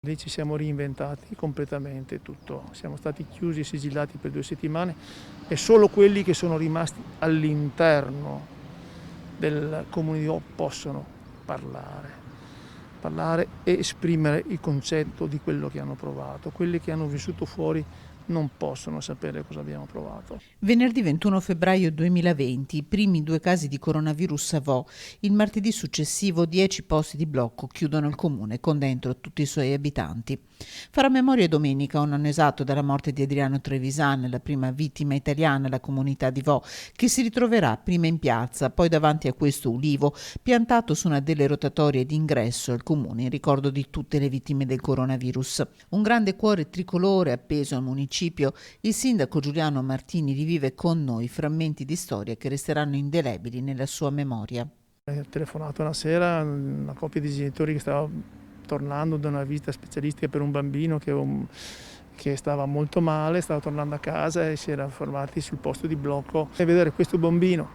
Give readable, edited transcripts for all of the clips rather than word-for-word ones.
Lì ci siamo reinventati completamente tutto, siamo stati chiusi e sigillati per 2 settimane e solo quelli che sono rimasti all'interno del comune di Vo possono parlare e esprimere il concetto di quello che hanno provato. Quelli che hanno vissuto fuori non possono sapere cosa abbiamo provato. Venerdì 21 febbraio 2020, i primi 2 casi di coronavirus a Vo. Il martedì successivo 10 posti di blocco chiudono il comune con dentro tutti i suoi abitanti. Farà memoria domenica, un anno esatto dalla morte di Adriano Trevisan, la prima vittima italiana della comunità di Vo, che si ritroverà prima in piazza, poi davanti a questo ulivo piantato su una delle rotatorie d'ingresso al comune in ricordo di tutte le vittime del coronavirus. Un grande cuore tricolore appeso al municipio. Il sindaco Giuliano Martini rivive con noi frammenti di storia che resteranno indelebili nella sua memoria. Ho telefonato una sera una coppia di genitori che stava tornando da una visita specialistica per un bambino che stava molto male, stava tornando a casa e si era fermati sul posto di blocco e vedere questo bambino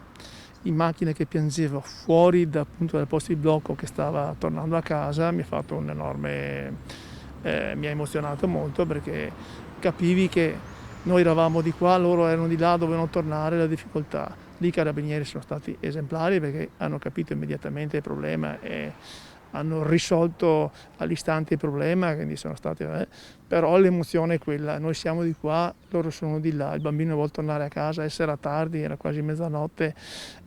in macchina che piangeva fuori dal posto di blocco che stava tornando a casa mi ha fatto un enorme, mi ha emozionato molto perché capivi che noi eravamo di qua, loro erano di là, dovevano tornare, la difficoltà. Lì i carabinieri sono stati esemplari perché hanno capito immediatamente il problema e hanno risolto all'istante il problema, quindi sono stati, però l'emozione è quella, noi siamo di qua, loro sono di là, il bambino vuole tornare a casa, era tardi, era quasi mezzanotte,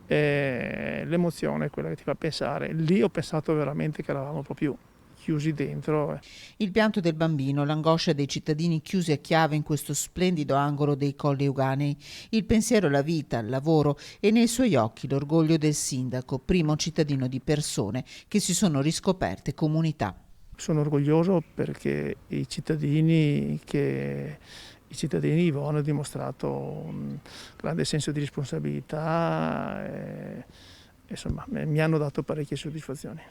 l'emozione è quella che ti fa pensare. Lì ho pensato veramente che eravamo proprio chiusi dentro. Il pianto del bambino, l'angoscia dei cittadini chiusi a chiave in questo splendido angolo dei Colli Euganei, il pensiero alla vita, al lavoro e nei suoi occhi l'orgoglio del sindaco, primo cittadino di persone che si sono riscoperte comunità. Sono orgoglioso perché i cittadini di Vo hanno dimostrato un grande senso di responsabilità e insomma mi hanno dato parecchie soddisfazioni.